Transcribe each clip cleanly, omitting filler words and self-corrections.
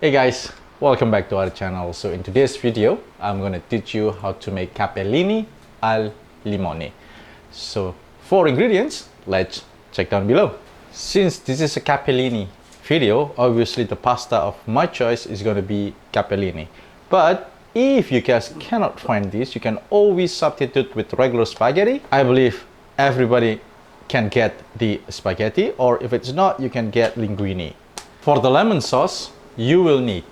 Hey guys, welcome back to our channel. So in today's video, I'm going to teach you how to make Capellini Al Limone. So for ingredients, let's check down below. Since this is a Capellini video, obviously the pasta of my choice is going to be Capellini. But if you guys cannot find this, you can always substitute with regular spaghetti. I believe everybody can get the spaghetti, or if it's not, you can get linguine. For the lemon sauce, you will need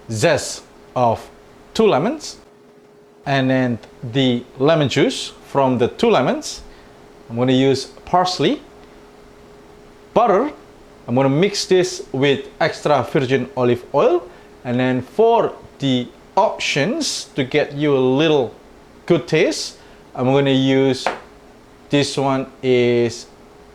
zest of 2 lemons and then the lemon juice from the 2 lemons. I'm going to use parsley, butter. I'm going to mix this with extra virgin olive oil, and then for the options to get you a little good taste, I'm going to use this one is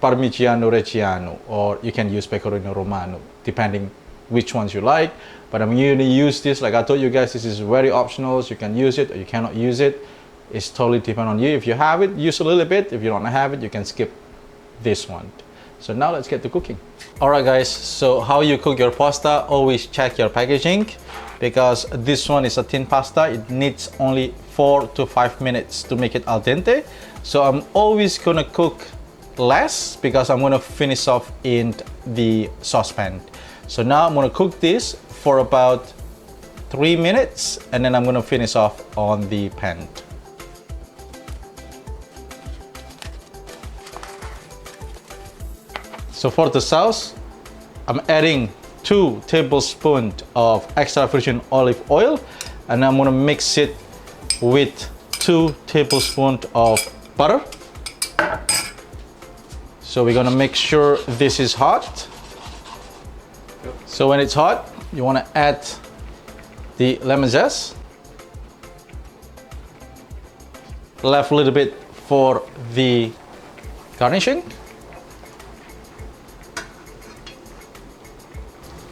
Parmigiano Reggiano, or you can use Pecorino Romano depending which ones you like. But I'm going to use this, like I told you guys, this is very optional. So you can use it or you cannot use it. It's totally depend on you. If you have it, use a little bit. If you don't have it, you can skip this one. So now let's get to cooking. Alright guys, so how you cook your pasta, always check your packaging, because this one is a thin pasta. It needs only 4 to 5 minutes to make it al dente. So I'm always gonna cook less because I'm gonna finish off in the saucepan. So now I'm gonna cook this for about 3 minutes, and then I'm gonna finish off on the pan. So for the sauce, I'm adding 2 tablespoons of extra virgin olive oil, and I'm gonna mix it with 2 tablespoons of butter. So we're gonna make sure this is hot. So when it's hot, you wanna add the lemon zest. Left a little bit for the garnishing.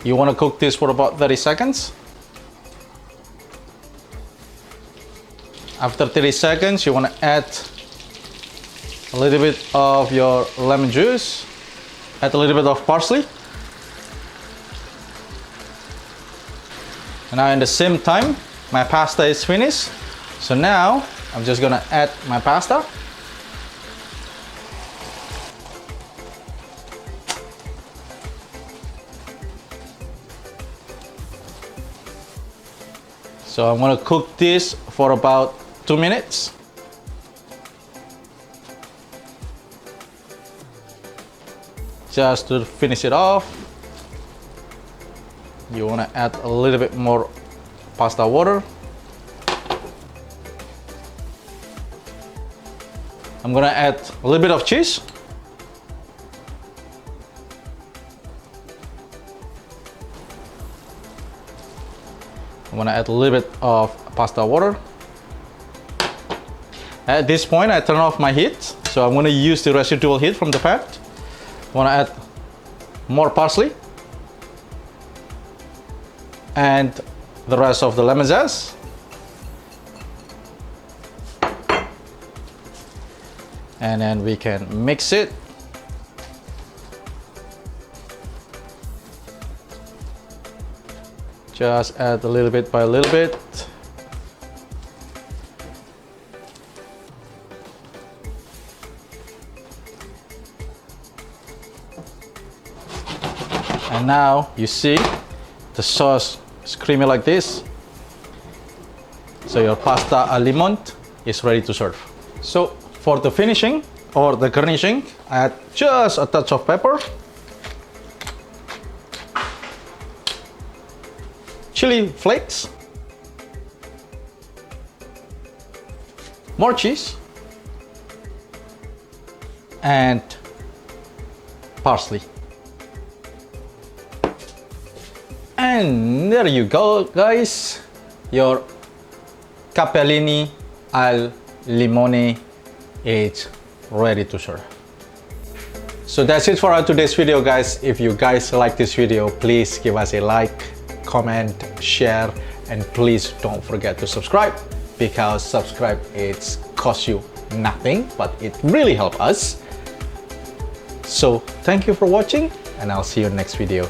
You wanna cook this for about 30 seconds. After 30 seconds, you wanna add a little bit of your lemon juice, add a little bit of parsley. And now in the same time, my pasta is finished. So now I'm just gonna add my pasta. So I'm gonna cook this for about 2 minutes. Just to finish it off, you want to add a little bit more pasta water. I'm going to add a little bit of cheese. I'm going to add a little bit of pasta water. At this point, I turn off my heat, so I'm going to use the residual heat from the pan. I want to add more parsley and the rest of the lemon zest. And then we can mix it. Just add a little bit by a little bit. And now you see the sauce is creamy like this. So your pasta al limone is ready to serve. So for the finishing or the garnishing, I add just a touch of pepper, chili flakes, more cheese, and parsley. And there you go guys, your Capellini Al Limone is ready to serve. So that's it for our today's video guys. If you guys like this video, please give us a like, comment, share, and please don't forget to subscribe, because subscribe it costs you nothing, but it really helps us. So thank you for watching, and I'll see you in the next video.